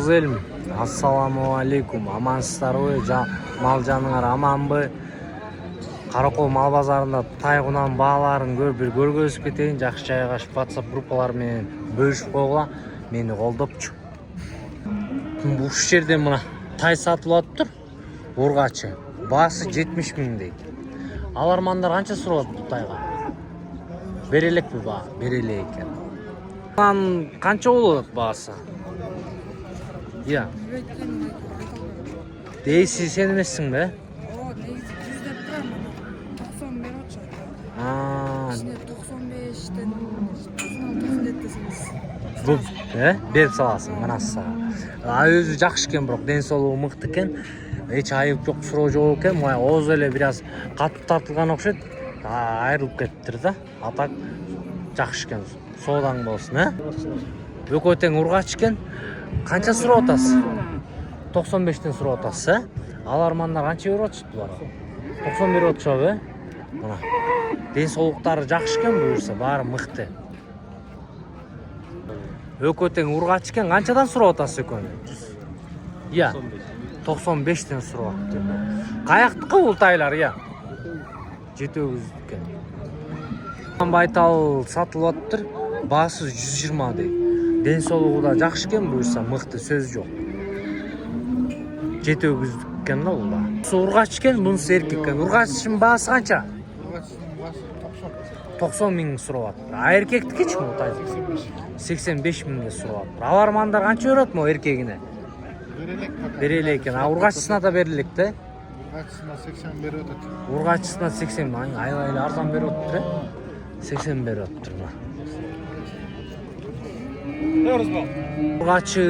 Kırgız elim. Assalamu alaikum. Amansızlarбы? Мал жаныңар аманбы? Каракол мал базарында тайгунан бааларын бир көргөзүп кетейин. Жакшы жайгашып WhatsApp группалар менен бөлүшүп койгула. Мени колдопчу. Ушул жерде мына тай сатылып атыптыр. Ургачы. Баасы 70 000 дейт. Алармандар канча сурап атты тайга? Берелекпи баа? Берелек экен. Канча болот баасы? Ya. Değilsin sen emezsin be. O neyse 100 деп тұрам. 91 отча. İşte 95'ten 96 еттесіңіз. Bu беріп саласың манасы. Өзү жакшы экен, бирок ден соолугу мыкты экен. Эч айып жок, суроо жок экен. Мына ооз эле бир аз катып тартылган окшойт. Айрылып кетиптир да. Атак жакшы экен. Соодаң болсун, Экөө тең ургач экен. Канча сурап атасыз? 95'ten сурап атасыз, Алармандар канча берип атышты булар? 90 берип атышабы? Мына. Ден соолуктары жакшы экен, буюрса баары мыкты. Экөө тең ургач экен, канчадан сурап атасыз экөөнү? 95'ten сурап атты. Каяктыкы бул тайлар, Жетөөгүз экен. Байтал сатылып аттыр, баасы 120 дейт. Ден соолугу да жакшы экен, буюрса мыкты, сөз жок. Жетөөгүз экен да бул да. Ургач экен, мунусу эркек экен. Ургачтын баасы канча? Ургачтын баасы 90 000 сурап аттыр. А эркектикичи бул тай? 85 000 сурап аттыр. Алармандар канча берет могу эркегине? Берелек экен. А ургачысына да берилек да? Ургачысына 80 берип атат. Ургачысына 80 000, аябай арзан берип аттыр, 80 берип аттыр. Ургачы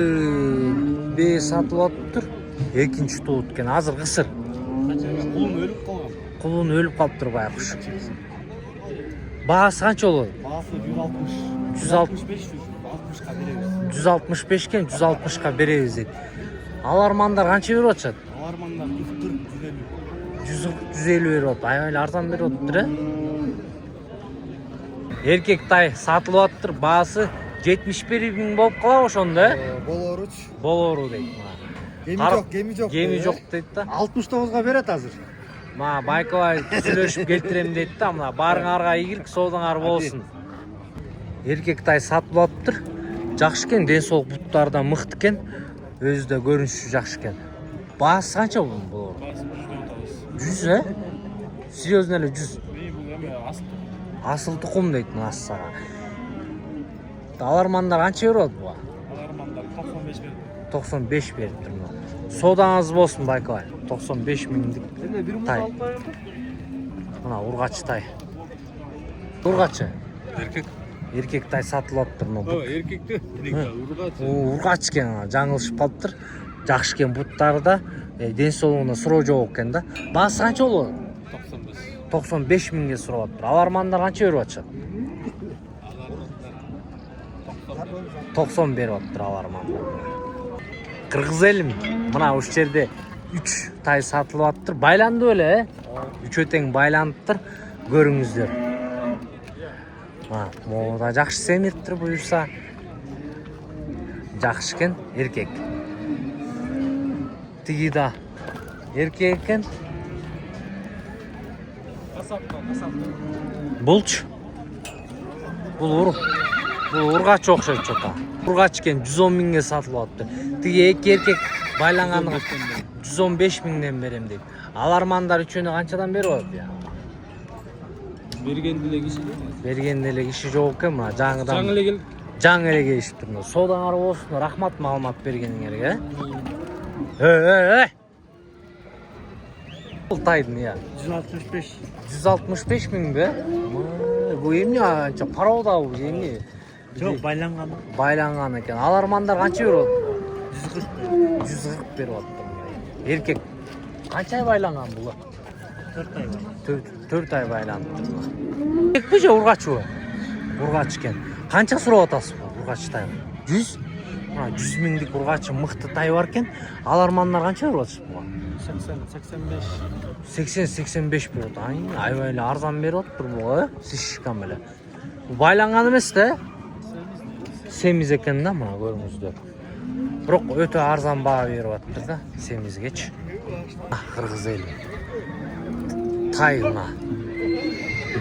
бээ сатылып атыптыр. Экинчи туут экен, азыр кысыр. Кулун өлүп калган. Кулун өлүп калыптыр байкуш. Баасы канча болот? Баасы 160. 165 60ка беребиз. 165 экен, 160ка беребиз дейт. Алармандар канча берип атышат? Алармандар 140, 150 берип атат. Аябай аrzan берип атыптыр, Эркек тай сатылып атыптыр. Баасы 71 000 болуп калабы ошондо, Болоруч. Болору дейт. Геми жок. Геми жок дейт да. 69га берет азыр. Ма Байкалай сүйлөшүп келтирем дейт да. Мына барыңарга ийгилик, соодуңар болсун. Эркек тай сатылып атыптыр. Жакшы экен, ден соолук буттары да мыкты экен. Өзү да көрүнүшү жакшы экен. Баасы канча болот? 100, Серьезно эле 100. Асыл тукум дейт мына ассага. Алармандар канча берип атат буга? Алармандар 95 берет. 95 бериптир мына. Соодаңыз болсун Байкалай. 95 000 тай. Мына ургач тай. Ургачы. Эркек тай сатылып атыптыр мына. Эркекти, ургач. Ургач экен, жаңылышып калыптыр. Жакшы экен, буттары да, ден соолугуна суроо жок экен да. Баасы канча болот? 95 000 сурап атыптыр. Алармандар канча берип атышат? 90 берип атыптыр алармандар. Кыргыз элим, мына ушул жерде 3 тай сатылып атыптыр. Байланды беле, Үчөө тең байланыптыр. Көрүңүздөр. Могу да жакшы семиптир, буюрса. Жакшы экен, эркек. Тиги да эркек экен. Булчу. Бул ургач окшойт чота. Ургач экен 110 000 сатылып атты. Тиги эки эркек байланганга 115 000 берем дейт. Алармандар үчөөнү канчадан берип атат? Берген деле киши жок экен, мына жаңыдан. Жаңы эле келишиптир. Соодаңар болсун, рахмат маалымат бергениңерге. Бул тайдын 165. 165 000 бе? Бул эмне анча парода бул эмне? Жок, байланган. Байланган экен. Алармандар канча берип атат? 140 берип атат. Эркек канча ай байланган бул? 4 ай. 4 ай байланыптыр. Эркекпи же ургачбы? Ургач экен. Канча сурап атасыз бул ургач тай? 100? Мына 100 000 ургачы мыкты тай бар экен. Алармандар канча берип атышат буга? 80-85 берип атат. Аябай эле арзан берип атыптыр буга, сишкан беле. Байланган эмес да? Semiz ekan da, mana ko'ringizlar. Бирок өтө арзан баа берип атыптыр да семизгечи. Кыргыз эли. Тай мына.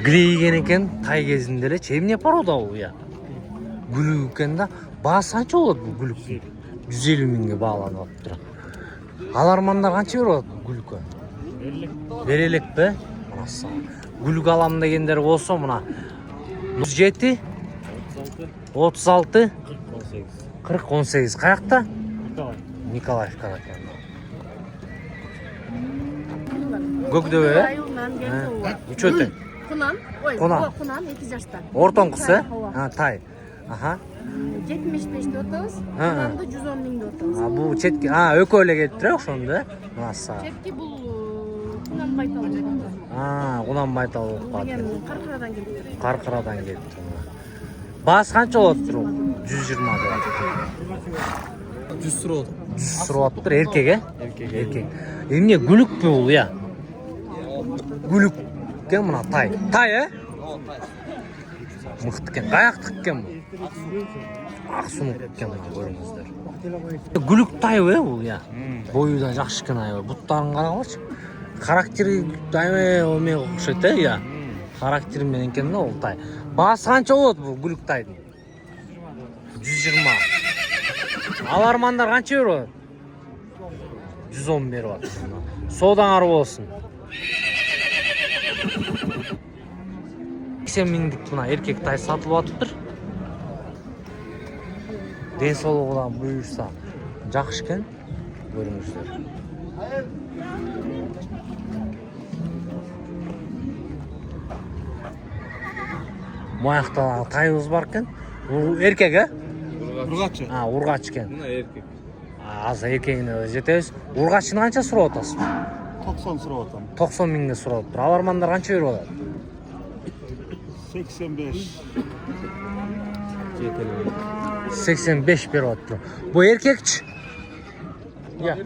Грейген экен тай кезинде элечи. Эмне порода бул я? Гүлүк экен да. Баасы канча болот бул гүлүктүн? 150 миңге бааланып атыптыр. Алармандар канча берип атат гүлүккө? Берелекпи? Мынасы. Гүлүк алам дегендер болсо мына 37 36 40 18 каякта? Николаевкада экен. Көкдөбө? Нече өтөң? Кунан, ой, Кунан. Кунан 2 жаштан. Ортоңкусы? Тай. Аха. 75'te otuz, Kunan'da 110 mingde otuz. Бул четки, өкө эле келиптир ошондо, э? Маса. Çetki bu Kunan Baytal oldu. Кунан байтал болуп калат. Деген Каркырадан келиптир. Каркырадан келиптир. Баасы канча болоптур? 120 деп. 100 сурап. 100 сурап атыптыр, эркек, э? Эркек. Эмне гүлүкпү бул, я? Гүлүк экен мына тай. Тай, э? Мыкты экен. Каяктык экен бул? Аксунук экен мына көрүңүздөр. Гүлүк тайбы бул, я? Бою да жакшы экен аябай. Буттарын карагылачы. Характери аябай оме окшойт, э, я? Характери менен экен да бул тай. Баасы канча болот бул гүлүк тайдын? 120. Алармандар канча берип атат? 110 берип атат. Соодаңар болсун. 80 миңдик мына эркек тай сатылып атыптыр. Ден соолугудан буюрса жакшы экен. Көрүңүздөр. Моякта тайыбыз бар экен. Эркек, э? Ургачы. Ургач экен. Мына эркек. Азыр эркегине жетебиз. Ургачын канча сурап атасыз? 90 сурап атам. 90 миңге сурап атыптыр. Алармандар канча берип атат? 85. 85 берип атыптыр. Бу эркекчи? Я.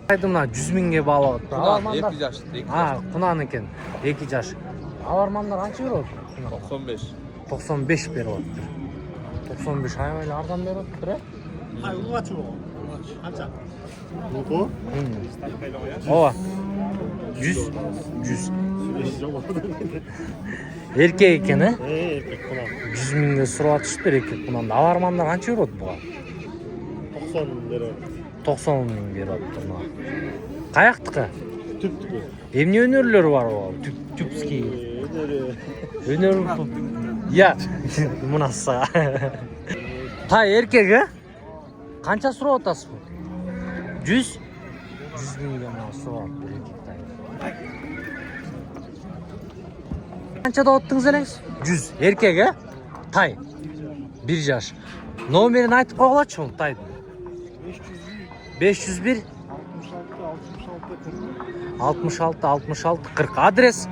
Айдым мына 100 миңге баалап атыптыр. Алармандар 2 жаш. Кунан экен. 2 жаш. Алармандар канча берип атат? 95. 95 берип атыптыр. 95 аябай арзан берип атыптыр, э? ургач уу? Канча? Буку? Ооба. 100. Эркек экен, э? Эркек Кунан. 100 миңге сурап атышыптыр эркек Кунанда. Алармандар канча берип атат буга? 90 берип. 90 миң берип атыптыр мына. Каяктыкы? Түптүкү. Эмне өнөрлөрү бар бул? Түпский. Өнөр. Я. Мынасы. Тай эркек, э? Канча сурап атасыз бу? 100? 100 миңге мына сурап атыптыр эркек тай. Канча да оттуңуз элеңиз? 100. Эркек, э? Тай. 1 жаш. Номерин айтып койгулачы бул тайдын. 501 66 66 40. Адрес?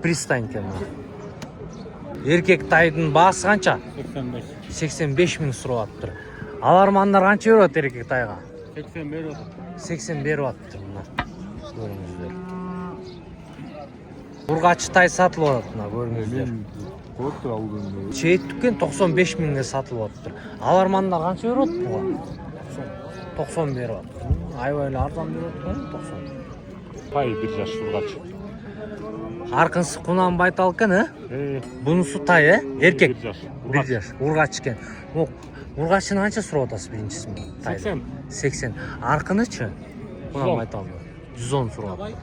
Пристань экен. Эркек тайдын баасы канча? 85. 85 миң сурап атыптыр. Алармандар канча берип атат эркек тайга? 80 берип атат. 80 берип атыптыр мына. Көрүңүздөр. Ургач тай сатылып атат мына көрүңүздөр. Коптур алган. Чейттүккен 95 миңге сатылып атыптыр. Алармандар канча берип атат буга? 90 берип атат. Аябай эле арзан берип атат, 90. Тай 1 жаш ургач. Аркынсы Кунан байтал экен, э? Бунусу тай, э? Эркек. 1 жаш. Ургач экен. Ургачын канча сурап атасыз биринчисин? 80. 80. Аркынычы? Кунан байтал. 110 сурап атат.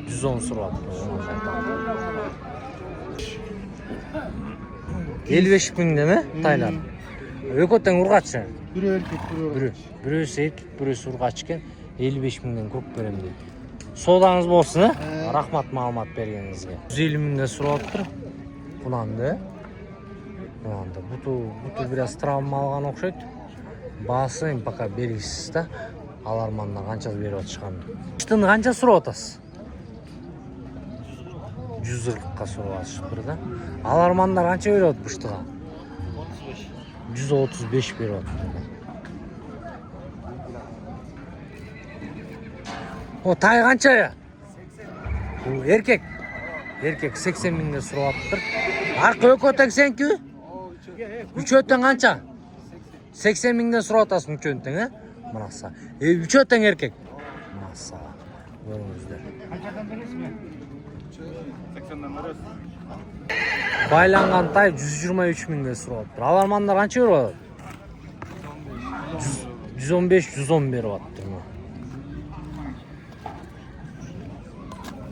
110 сурап атат. 55 миңден, э? Тайлар. Экөө тең ургачы. Бир эркек, бир Бирөөсү эркек, бирөөсү ургач экен. 55 миңден көп берем дейт. Соодаңыз болсун, э? Рахмат маалымат бергениңизге. 150 миңге сурап атыптыр. Кунанды. Кунанды. Буту бир аз травма алган окшойт. Баасын пока белгисиз да. Алармандар канча берип атышкан. Чытын канча сурап атасыз? 140ка сурап атышыптыр да. Алармандар канча берип атат быштыга? 135 берип атат. О, тай канча я? 80. Эркек. Эркек 80 миңге сурап атыптыр. Аркы экөө тең сеники? Üçötten kança? 80 mingden surap atasın üçötten he? Mınaksa. Üçötten erkek. Mınaksa. Görüңүздөр. Байланган тай 123 миңге сурап атыр. Алармандар канча берип атат? 115-110 берип атыр.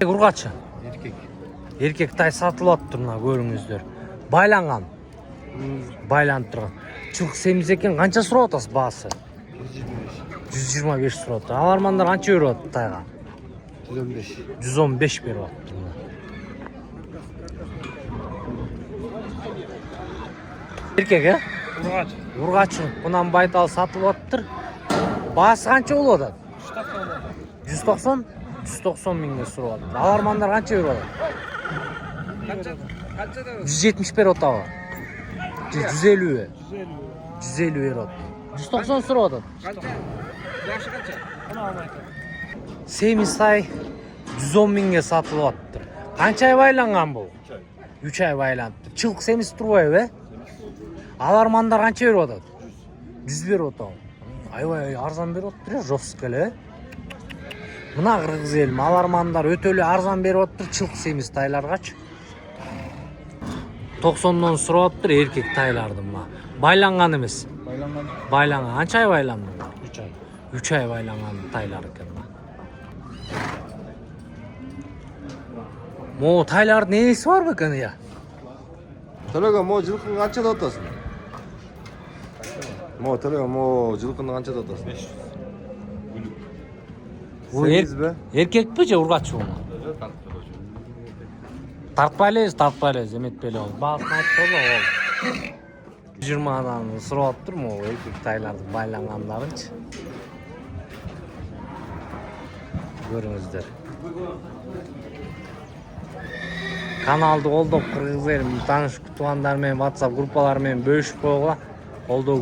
Ургачы. Эркек тай сатылып атыр мына көрүңүздөр. Байланган. Байланып турган. Чылк семиз экен, канча сурап атасыз баасы? 125 сурап атыр. Алармандар канча берип атат тайга? 115 берип атыр. Эркек э? Ургачы. Мунан байтал сатылып атыр. Баасы канча болуп атат? 190? 190 миңге сурап атыр. Алармандар канча берип атат? 170 берип атабы? 150 бе? 150 берип атат. 190 сурап атат. Семиз тай 110 миңге сатылып атыр. Канча ай байланган бул? 3 ай байланыптыр. Чылк семиз турбайбы? Алармандар канча берип атат? 100 берип атабы? Аябай арзан берип атыр, жостук эле. Мына кыргыз элим алармандар өтө эле арзан берип атыр, чылк семиз тайларгачы. 90дон сурап атыр эркек тайларды мына. Байланган эмес. Байланган. Канча ай байланды? 3 ай. 3 ай байланган тайлар экен мына. Мо тайлардын энеси барбы экен я? Төлөгө мо жылкыны канчада атасың? Мо төлөгө мо жылкыны канчада атасың? 500. Бул эркекпи же ургачы бул? Тартпай элебиз, эметпей эле болду. Баасын айтып койгула болду. 120дан сурап атыр могу эркек тайлардын байлангандарынчы. Көрүңүздөр. Каналды колдоп кыргыз элим тааныш туугандар менен WhatsApp группалары менен бөлүшүп койгула. Колдоо